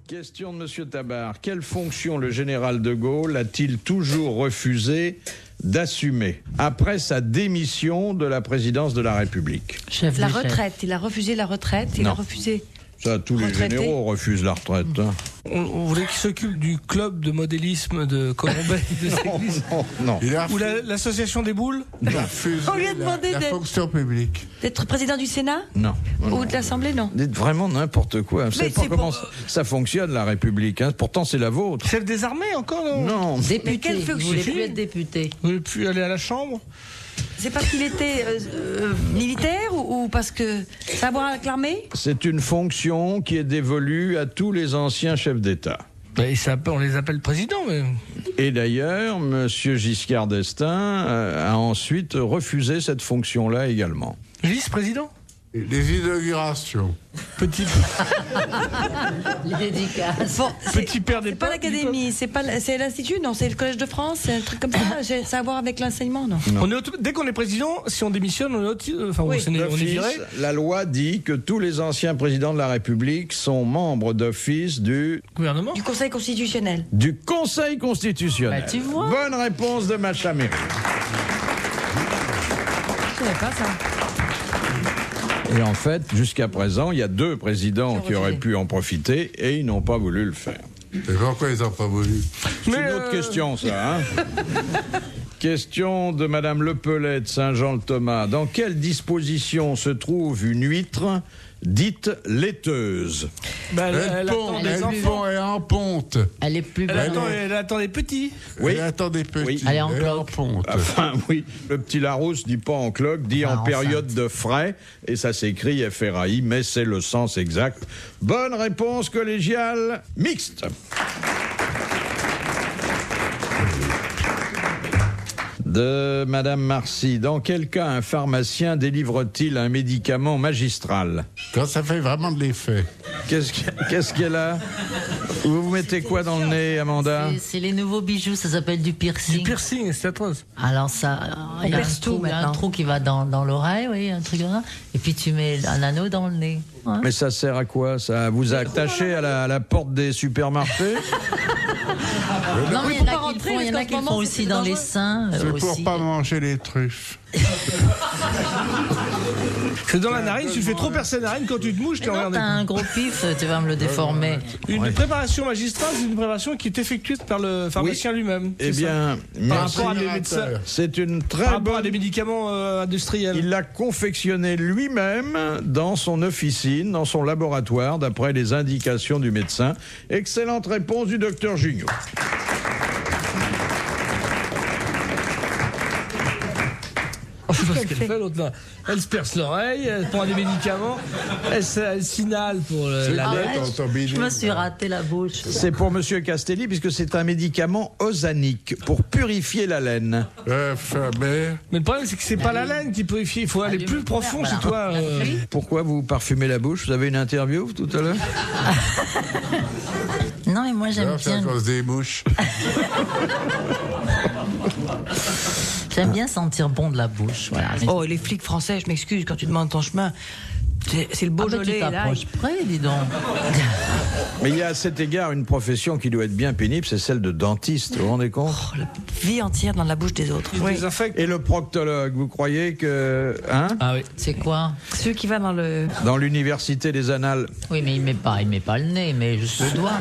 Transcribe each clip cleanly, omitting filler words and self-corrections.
Question de Monsieur Tabar. Quelle fonction le général de Gaulle a-t-il toujours refusé d'assumer après sa démission de la présidence de la République? La retraite. Il a refusé la retraite. Il a refusé. Ça, tous les généraux refusent la retraite. Hein. On voulait qu'il s'occupe du club de modélisme de Colombey de Séglise. Non. Ou l'association des boules. Il a refusé On lui a demandé la fonction publique. D'être président du Sénat? Non. Ou de l'Assemblée, non? Dites vraiment n'importe quoi. Vous savez Mais pas c'est comment ça fonctionne, la République. Hein. Pourtant, c'est la vôtre. Chef des armées encore, non? Non. Mais quelle Député. Vous fonction? voulez plus être député? Vous voulez plus aller à la Chambre? C'est parce qu'il était militaire ou parce que ça a à voir avec l'armée? C'est une fonction qui est dévolue à tous les anciens chefs d'État. On les appelle présidents, mais... Et d'ailleurs, M. Giscard d'Estaing a ensuite refusé cette fonction-là également. Vice-président? Les inaugurations. Petit Les dédicaces. Bon, père des c'est pas l'académie, c'est l'institut, non? C'est le collège de France, c'est un truc comme ça. Ça a à voir avec l'enseignement, non? Dès qu'on est président, si on démissionne, on est viré. La loi dit que tous les anciens présidents de la République sont membres d'office du Gouvernement? Du Conseil constitutionnel. Conseil constitutionnel. Bah, tu vois. Bonne réponse de Macha Méry. Je savais pas ça. Et en fait, jusqu'à présent, il y a 2 présidents qui auraient pu en profiter et ils n'ont pas voulu le faire. Et pourquoi ils n'ont pas voulu? C'est une autre question, ça. Hein. Question de Madame Lepellet de Saint-Jean-le-Thomas. Dans quelle disposition se trouve une huître dite laiteuse? Elle attend des enfants. elle est en ponte. Elle est plus belle. Elle attend des petits. Oui. Elle attend des petits. Oui. Elle est en cloque. ponte. Enfin, oui. Le petit Larousse dit pas en cloque, dit en période de frais. Et ça s'écrit FRAI, mais c'est le sens exact. Bonne réponse collégiale mixte. De Madame Marcy. Dans quel cas un pharmacien délivre-t-il un médicament magistral? Quand ça fait vraiment de l'effet. Qu'est-ce qu'elle a? Vous mettez quoi dans le nez, Amanda? C'est les nouveaux bijoux, ça s'appelle du piercing. Du piercing, c'est atroce. Alors ça, il y a perce tout il y a un maintenant. trou qui va dans l'oreille, oui, un truc comme ça. Et puis tu mets un anneau dans le nez. Ouais. Mais ça sert à quoi, ça? Vous attachez à la porte des supermarchés? Non, mais Oui, il y faut en pas a qui rentrer, le font, il y en parce a qu'en qui le ce font moment, aussi c'est dans les dangereux. seins. C'est pour aussi. pas manger les truffes. C'est dans la narine, tu fais trop percer la narine, quand tu te mouches, Mais tu non, regardes. t'as un gros pif, tu vas me le déformer. Une préparation magistrale, c'est une préparation qui est effectuée par le pharmacien lui-même. Eh c'est bien, ça. Par merci. rapport à des médecins, C'est une par très rapport à bonne... des médicaments industriels. Il l'a confectionné lui-même dans son officine, dans son laboratoire, d'après les indications du médecin. Excellente réponse du docteur Junio. Qu'est-ce qu'elle fait, l'autre là? Elle se perce l'oreille, elle prend des médicaments, elle signale pour la lettre. Je me suis raté la bouche. C'est pour Monsieur Castelli, puisque c'est un médicament osanique pour purifier la laine. Mais Mais le problème, c'est que c'est pas la laine qui purifie, il faut aller plus profond chez toi. Pourquoi vous parfumez la bouche? Vous avez une interview tout à l'heure? Non, mais moi j'aime c'est à bien. cause des mouches. J'aime bien sentir bon de la bouche. Voilà. Oh, et les flics français, je m'excuse, quand tu demandes ton chemin, c'est le Ah, mais Beaujolais. tu là. t'approches près, dis donc. Mais il y a à cet égard une profession qui doit être bien pénible, c'est celle de dentiste, vous vous rendez compte? Oh, la vie entière dans la bouche des autres. Il Oui. désinfecte. Et le proctologue, vous croyez que... Hein? Ah oui. C'est quoi? Celui qui va dans le... Dans l'université des Annales. Oui, mais il met pas le nez, mais juste le doigt.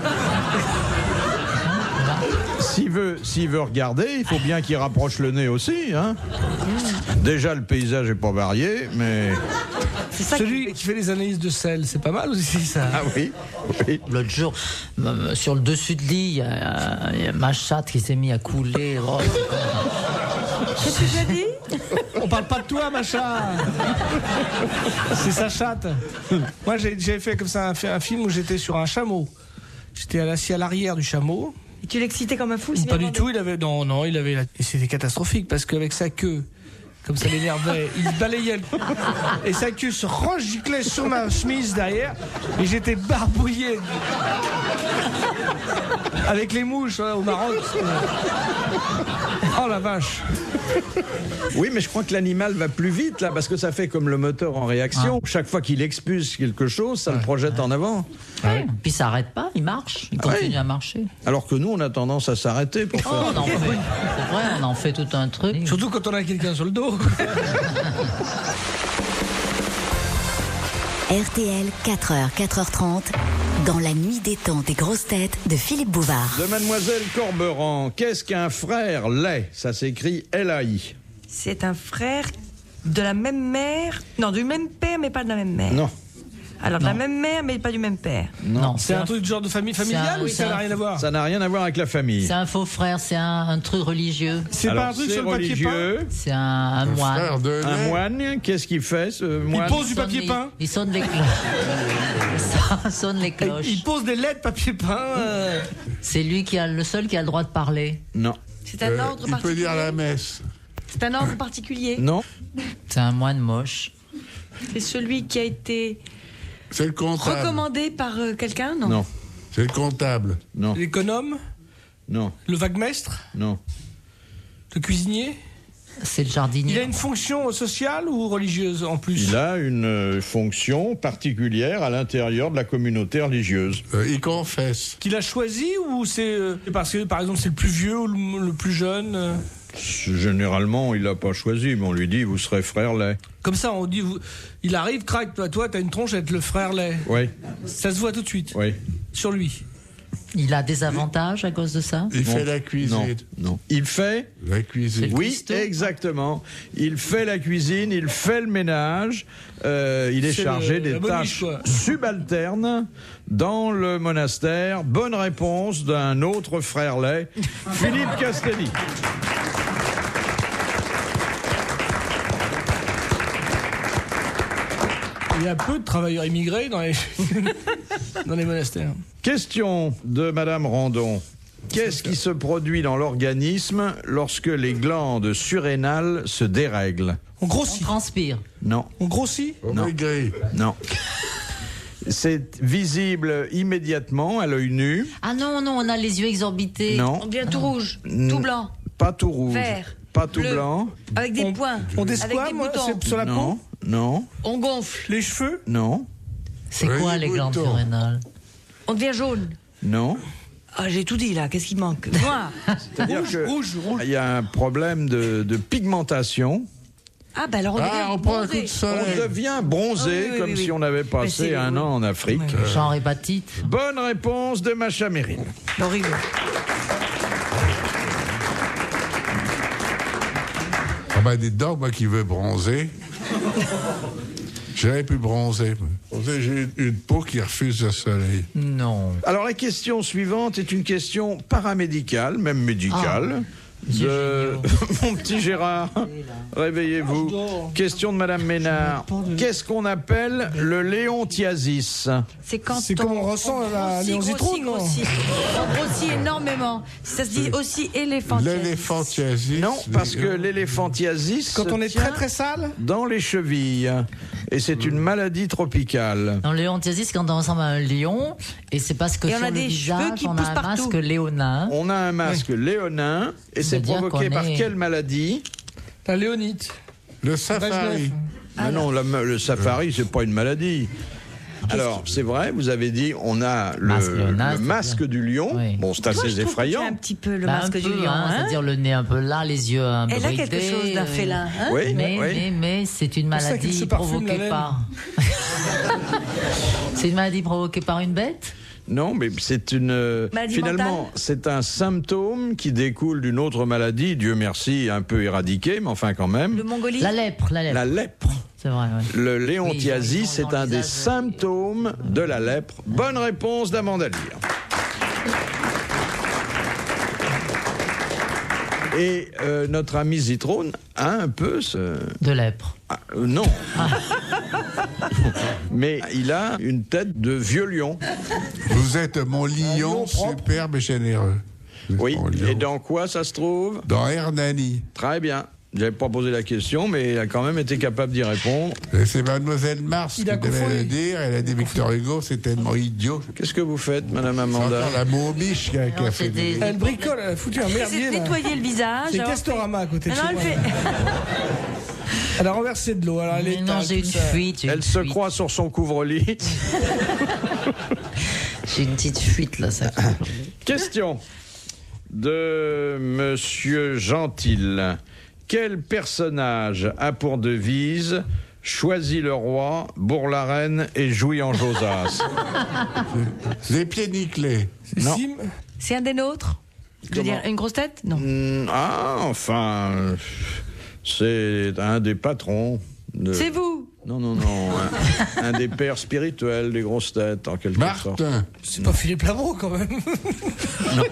S'il veut regarder, il faut bien qu'il rapproche le nez aussi. Hein. Déjà, le paysage est pas varié, mais... C'est ça Celui qui fait les analyses de sel, c'est pas mal aussi ça. Ah oui, oui. L'autre jour, sur le dessus de lit, il y a ma chatte qui s'est mise à couler. Oh. Qu'est-ce que j'ai dit? On parle pas de toi, machin. C'est sa chatte. Moi, j'ai fait comme ça un film où j'étais sur un chameau. J'étais assis à l'arrière du chameau. Et tu l'excitais comme un fou? c'est Pas bien du tout, il avait... Non, il avait... Et c'était catastrophique, parce qu'avec sa queue, comme ça l'énervait, il balayait... Et sa queue se regiclait sur ma chemise derrière, et j'étais barbouillé. Avec les mouches, hein, au Maroc. Oh la vache. Oui, mais je crois que l'animal va plus vite, là, parce que ça fait comme le moteur en réaction. Chaque fois qu'il expulse quelque chose, ça le projette en avant. Ouais. Puis ça n'arrête pas, il marche, il continue à marcher. Alors que nous, on a tendance à s'arrêter pour Oh, faire... on en fait, c'est vrai, on en fait tout un truc. Surtout quand on a quelqu'un sur le dos. RTL, 4h, 4h30, dans la nuit des temps des grosses têtes de Philippe Bouvard. De Mademoiselle Corberan, qu'est-ce qu'un frère laid? Ça s'écrit L-A-I. C'est un frère de la même mère. Non, du même père, mais pas de la même mère. Non. Alors, de la même mère, mais pas du même père. Non, C'est un truc de genre de famille familiale ou ça n'a rien à voir? Ça n'a rien à voir avec la famille. C'est un faux frère, c'est un truc religieux. C'est Alors, pas un truc c'est sur le papier peint? religieux. C'est un moine. Frère de Un lait. moine, qu'est-ce qu'il fait, ce moine? pose du papier peint? Il sonne les cloches. Il sonne les cloches. Il pose des lettres papier peint. C'est lui qui a le seul qui a le droit de parler. Non. C'est un ordre Il peut particulier. dire la messe. C'est un ordre particulier. Non. C'est un moine moche. C'est celui qui a été C'est le comptable. recommandé par quelqu'un, non? Non. C'est le comptable. Non. L'économe, Non. le vaguemestre, Non. le cuisinier. C'est le Il a jardinier. une fonction sociale ou religieuse en plus? Il a une fonction particulière à l'intérieur de la communauté religieuse. Il confesse. Qu'il a choisi ou c'est parce que par exemple c'est le plus vieux ou le plus jeune? Généralement, il l'a pas choisi, mais on lui dit, vous serez frère laid. Comme ça on dit, il arrive, craque, toi t'as une tronche avec le frère lait. Oui, Ça se voit tout de suite oui. sur lui. Il a des avantages à cause de ça. Il fait Non. la Non, cuisine. non. Il fait... La cuisine. Oui, cuistot. exactement. Il fait la cuisine, il fait le ménage, il est C'est chargé la des bonne tâches niche, quoi. subalternes dans le monastère. Bonne réponse d'un autre frère laid, Philippe Castelli. Il y a peu de travailleurs immigrés dans les, dans les monastères. Question de Madame Randon. Qu'est-ce qui se produit dans l'organisme lorsque les glandes surrénales se dérèglent? On On grossit. transpire. Non, On grossit. Au Non. maigri. non. C'est visible immédiatement à l'œil nu. Ah non, non, on a les yeux exorbités. Non, On devient tout rouge, Mm. tout blanc, pas tout rouge. vert, Pas tout bleu. blanc. avec des points, On avec desquame, des boutons. c'est sur la Non, peau. non, On gonfle, Les cheveux. non, C'est Oui, quoi les les glandes boutons. surrénales? on devient jaune. non. Ah, j'ai tout dit là, qu'est-ce qui manque? Noir. C'est-à-dire que Rouge. il y a un problème de pigmentation. Ah, ben alors on devient Ah, on prend un coup bronzé. de On soleil. devient bronzé Ah oui, oui, comme oui, si oui. on avait passé c'est- un oui. an en Afrique. Genre hépatite. Bonne réponse de Macha Meryl. Horrible. Ah ben, dites donc, moi qui veux bronzer. J'aurais pu bronzer. moi. Bronzer, j'ai une peau qui refuse le soleil. Non. Alors la question suivante est une question paramédicale, même médicale. Monsieur De mon petit Gérard, réveillez-vous. Question de Madame Ménard. Qu'est-ce qu'on appelle le léontiasis? C'est quand C'est comme on ressent la grossit, léonzitrone, non? grossit. On grossit énormément. Ça se dit aussi éléphant. L'éléphantiasis. Non, parce que l'éléphantiasis Quand se on est tient très très sale. dans les chevilles. Et c'est une maladie tropicale. Dans le léontiasis, quand on ressemble à un lion, et c'est parce que Et on sur a le des visage, cheveux qui on a poussent un partout. masque léonin. On a un masque léonin et c'est dire provoqué qu'on par est- quelle maladie? La léonite. Le safari. Mais non, le safari, c'est pas une maladie. Alors, c'est vrai, vous avez dit, on a Masque léonin, le c'est masque bien. du lion. Oui. Bon, c'est Toi, je assez trouve que tu as effrayant. un petit peu le Bah, masque un du peu, lion. hein, Hein, c'est-à-dire le nez un peu là, les yeux un peu Elle a quelque bridés, chose d'un félin. Hein, Oui, Mais c'est une pour ça qu'il se maladie parfume la provoquée laine. par. C'est une maladie provoquée par une bête? Non, mais c'est une. Maladie Finalement, mentale c'est un symptôme qui découle d'une autre maladie, Dieu merci, un peu éradiquée, mais enfin quand même. Le Mongolie. La lèpre, la lèpre. La lèpre. C'est vrai, ouais. Le Oui, léontiasis, ils ont c'est dans un le des visage, symptômes de la lèpre. Bonne réponse d'Amanda Lear. Et notre ami Zitrone a un peu ce... De lèpre. Ah, non. Mais il a une tête de vieux lion. Vous êtes mon lion lion propre. superbe et généreux. Vous êtes Oui. mon lion. Et dans quoi ça se trouve? Dans Hernani. Très bien. J'avais pas posé la question, mais il a quand même été capable d'y répondre. Et c'est Mademoiselle Mars Il qui a devait confondu. le dire. Elle a dit Victor Hugo, c'est tellement idiot. Qu'est-ce que vous faites, Madame C'est Amanda? encore la bourbiche qui a Non, fait c'est des... Elle bricole, elle a foutu un C'est merdier là. nettoyer le visage. C'est avoir Castorama à côté de fait- Non, chez non, moi. elle fait- Elle a renversé de l'eau. Alors elle Mais est non, j'ai une fuite. j'ai Elle une se fuite. croit sur son couvre-lit. J'ai une petite fuite là, ça. Question de Monsieur Gentil. Quel personnage a pour devise « Choisis le roi, bourre la reine et jouis en Josas » Les pieds nickelés. Non. Sim. C'est un des nôtres. Je veux dire, une grosse tête? Non. Ah, enfin, c'est un des patrons. C'est vous. Non, un des pères spirituels des grosses têtes, en quelque sorte. Martin. C'est pas Philippe Lavaux quand même. Non.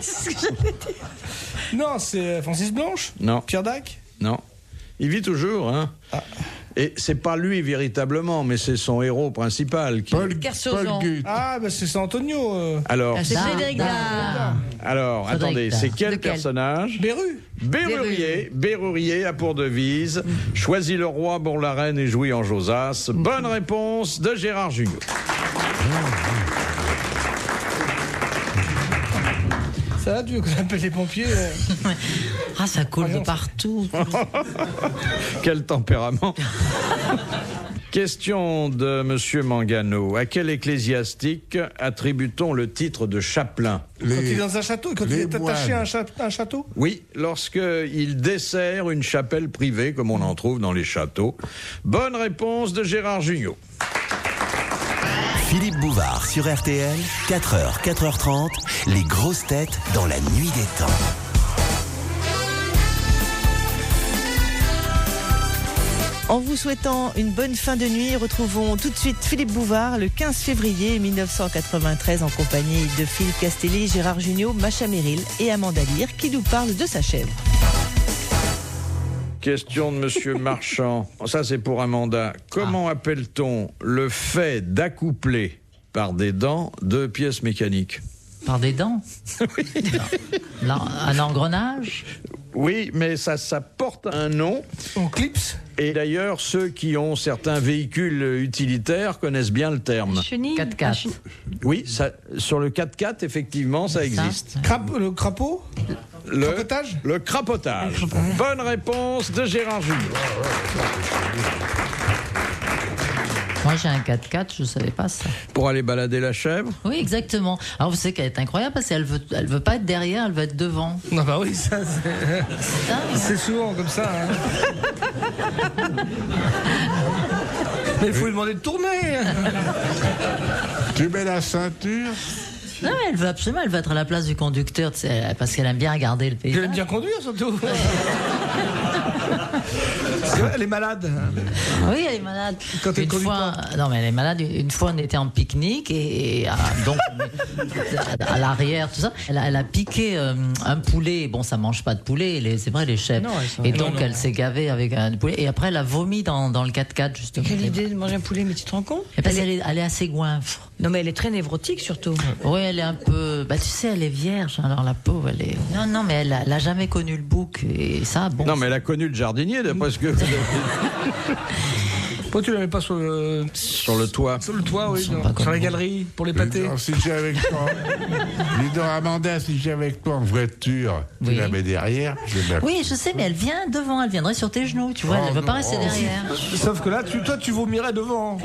Non, c'est Francis Blanche. Non, Pierre Dac. non. Il vit toujours, hein. Et c'est pas lui véritablement, mais c'est son héros principal. Qui... Paul Kersozon. Gut. Ah, bah c'est Antonio. Alors, Ah, c'est Frédéric Dard. alors Frédéric attendez, Dard. c'est quel Lequel personnage? Berru. Bérurier a pour devise « Choisis le roi, bourre la reine et jouis en Josas ». Bonne réponse de Gérard Jugnot. Ça va, tu veux qu'on appelle les pompiers Ah, ça coule de partout. Quel tempérament. Question de Monsieur Mangano. À quel ecclésiastique attribue-t-on le titre de chapelain? Quand il est dans un château, quand il les est attaché moines. à un château. Oui, lorsqu'il dessert une chapelle privée, comme on en trouve dans les châteaux. Bonne réponse de Gérard Jugnot. Philippe Bouvard sur RTL, 4h, 4h30, les grosses têtes dans la nuit des temps. En vous souhaitant une bonne fin de nuit, retrouvons tout de suite Philippe Bouvard le 15 février 1993 en compagnie de Philippe Castelli, Gérard Jugnot, Macha Merrill et Amanda Lear qui nous parlent de sa chèvre. Question de Monsieur Marchand. Ça, c'est pour Amanda. Comment appelle-t-on le fait d'accoupler par des dents deux pièces mécaniques? Par des dents. Là, un engrenage. Oui, mais ça porte un nom. On clipse. Et d'ailleurs, ceux qui ont certains véhicules utilitaires connaissent bien le terme. Chenille. 4x4. Oui, ça, sur le 4x4, effectivement, ça existe. Le crapaud. Crapotage. Le crapotage. Bonne réponse de Gérard Jugnot. Moi, j'ai un 4x4, je ne savais pas ça. Pour aller balader la chèvre. Oui, exactement. Alors, vous savez qu'elle est incroyable parce qu'elle veut pas être derrière, elle veut être devant. Non, bah oui, ça, C'est dingue. c'est souvent comme ça. Hein. Mais il faut lui demander de tourner. Tu mets la ceinture. Non, mais elle veut absolument, elle veut être à la place du conducteur, tu sais, parce qu'elle aime bien regarder le pays. Elle aime bien conduire, surtout. Elle est malade. Oui, elle est malade. Quand elle Une conduit fois, non, mais elle est malade. Une fois, on était en pique-nique et donc à l'arrière, tout ça. Elle a piqué un poulet. Bon, ça mange pas de poulet. C'est vrai, les chèvres. Non, elles sont- Et non, donc, non. elle s'est gavée avec un poulet. Et après, elle a vomi dans le 4x4 justement. Quelle idée de manger un poulet, mais tu te rends compte? Et parce qu'elle elle est assez goinfre. Non, mais elle est très névrotique surtout. Oui, elle est un peu. Bah, tu sais, elle est vierge. Alors la pauvre, elle est. Non, mais elle a jamais connu le bouc. Et ça, bon. Non, mais elle a connu le jardinier, d'après ce que vous avez dit. Pourquoi tu la mets pas sur le Toit. sur le toit, oui, sont non, pas sur comme la moi. galerie pour les pâtés. Si j'ai avec toi. Dis donc, Amanda, si j'ai avec toi en voiture, tu Oui. la mets derrière. Je vais la- Oui, je sais, mais elle vient devant. Elle viendrait sur tes genoux. Tu vois, elle ne veut pas rester derrière. Sauf que là, toi, tu vomirais devant.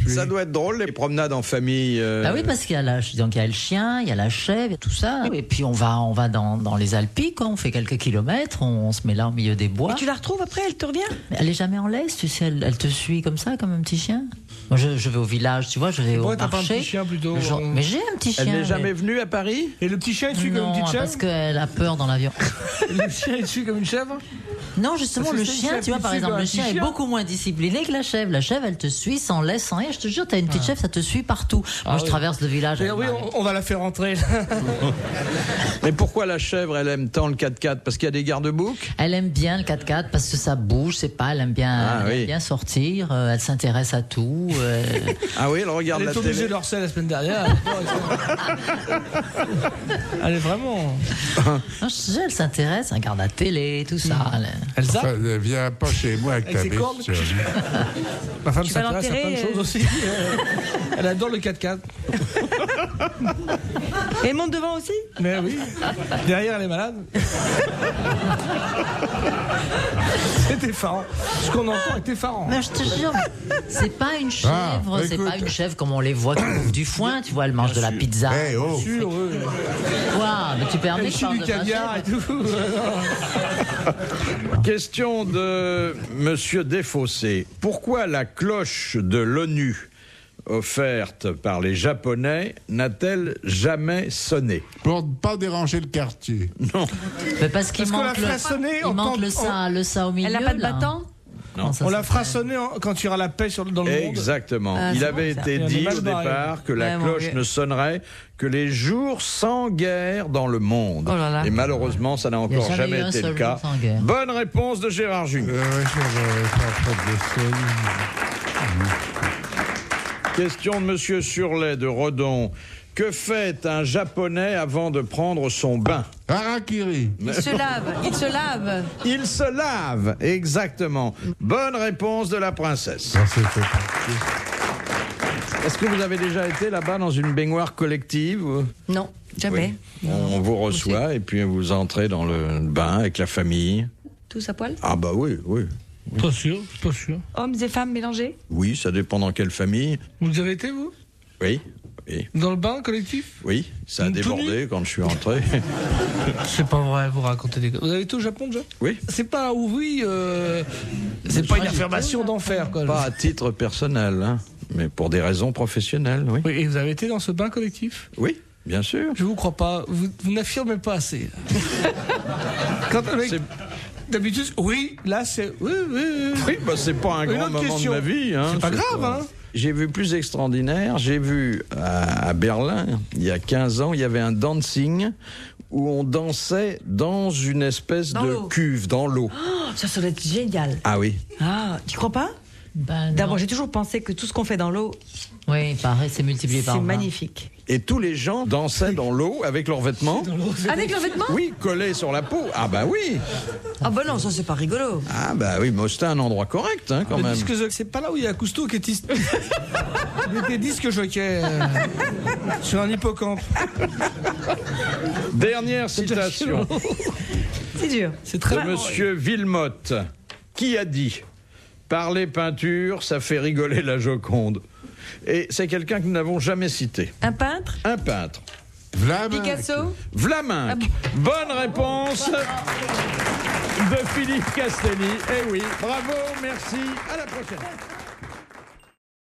Ça doit être drôle, les promenades en famille. Bah oui, parce qu'il y a donc il y a le chien, il y a la chèvre, tout ça. Et puis on va dans les Alpes, quoi. On fait quelques kilomètres, on se met là au milieu des bois. Et tu la retrouves après, elle te revient? Mais elle est jamais en laisse, tu sais, elle te suit comme ça, comme un petit chien. Moi, je vais au village, tu vois, je vais au Pourquoi t'as pas un marché. petit chien plutôt Mais j'ai un petit chien. Elle n'est mais- jamais venue à Paris? Et le petit chien, il suit comme une Non, petite chèvre. parce qu'elle a peur dans l'avion. Le chien, il suit comme une chèvre. Non, justement, Parce que le c'est une chien, chèvre tu vois, qui par suit exemple, comme un le petit chien est chien. beaucoup moins discipliné que la chèvre. La chèvre, elle te suit sans laisse, sans rien. Je te jure, t'as une petite chèvre, ça te suit partout. Moi, je oui. traverse le village. Et avec oui, ma- on va la faire rentrer. Mais pourquoi la chèvre, elle aime tant le 4x4? Parce qu'il y a des garde-boucs? Elle aime bien le 4x4 parce que ça bouge, c'est pas, elle aime bien, Ah, elle aime oui. bien sortir, elle s'intéresse à tout. Ah oui, elle regarde Elle la est au musée télé. d'Orsay la semaine dernière. Elle est vraiment. Non, je sais, elle s'intéresse, elle regarde la télé, tout ça. Elle zappe. Enfin, ne viens pas chez moi avec Avec ta ses cordes. bestiole. Ma femme Tu vas s'intéresse à plein de l'enterrer, choses aussi. Elle adore le 4x4. Et elle monte devant aussi? Mais oui. Derrière, elle est malade. C'est effarant. Ce qu'on entend est effarant. Mais je te jure, c'est pas une chèvre, c'est écoute. pas une chèvre comme on les voit qui bouffent du foin, tu vois, elle mange de la pizza. Eh oh. Sûr, Quoi? Mais tu permets elle que je chie parle du de ma caviar et chèvre? tout. Question de Monsieur Desfossés. Pourquoi la cloche de l'ONU offerte par les Japonais n'a-t-elle jamais sonné? Pour ne pas déranger le quartier. Non. Mais parce qu'il Parce qu'on manque, la fera sonner en il manque tant- le ça au milieu. Elle n'a pas de là. battant? Comment ça On la fera s'appelle? sonner quand il y aura la paix dans le monde. Exactement. Ah, Il c'est avait bon, ça. été On est dit mal au barré. départ que la Ouais, mon cloche vieux. ne sonnerait que les jours sans guerre dans le monde. Oh là là. Et malheureusement, ça n'a Il y a encore jamais jamais eu un été le seul cas. jour sans guerre. Bonne réponse de Gérard Junior. Question de Monsieur Surlet de Redon. Que fait un Japonais avant de prendre son bain? Harakiri. Il se lave, il se lave. Il se lave, exactement. Bonne réponse de la princesse. Ça, c'était pas- Est-ce que vous avez déjà été là-bas dans une baignoire collective? Non, jamais. On vous reçoit et puis vous entrez dans le bain avec la famille. Tous à poil? Ah bah oui, oui. Pas sûr, pas sûr. Hommes et femmes mélangés? Oui, ça dépend dans quelle famille. Vous avez été, vous? Oui, oui, Dans le bain collectif? oui, ça a Tout débordé quand je suis entré. C'est pas vrai, vous racontez des... Vous avez été au Japon déjà? Oui, C'est pas oui, c'est pas une affirmation d'enfer, quoi. pas à titre personnel, hein, mais pour des raisons professionnelles, oui. Oui, et vous avez été dans ce bain collectif? Oui, bien sûr. Je vous crois pas. Vous n'affirmez pas assez. Quand le mec- C'est- D'habitude, oui, là c'est. Oui, oui, oui. Oui, bah c'est pas un Une grand autre moment question. de ma vie. Hein, C'est pas grave, hein. J'ai vu plus extraordinaire. J'ai vu à Berlin, il y a 15 ans, il y avait un dancing où on dansait dans une espèce Dans de l'eau. cuve, dans l'eau. Oh, ça doit être génial. Ah oui. Ah, tu crois pas? Ben, non. D'abord, j'ai toujours pensé que tout ce qu'on fait dans l'eau, Oui, pareil, c'est multiplié par c'est 20. magnifique. Et tous les gens dansaient dans l'eau avec leurs vêtements. Avec leurs vêtements? Oui, collés sur la peau. Ah bah oui. Ah bah non, ça c'est pas rigolo. Ah bah oui, mais c'était un endroit correct hein, quand Le même. disque jockey, c'est pas là où il y a Cousteau qui était. Il était disque jockey sur un hippocampe. Dernière citation C'est dur. C'est de très. Monsieur Villemotte, qui a dit « Parler peinture, ça fait rigoler la Joconde ». Et c'est quelqu'un que nous n'avons jamais cité. Un peintre? Un peintre. Vlaminck. Picasso? Vlaminck. Bonne réponse de Philippe Castelli. Eh oui, bravo, merci, à la prochaine.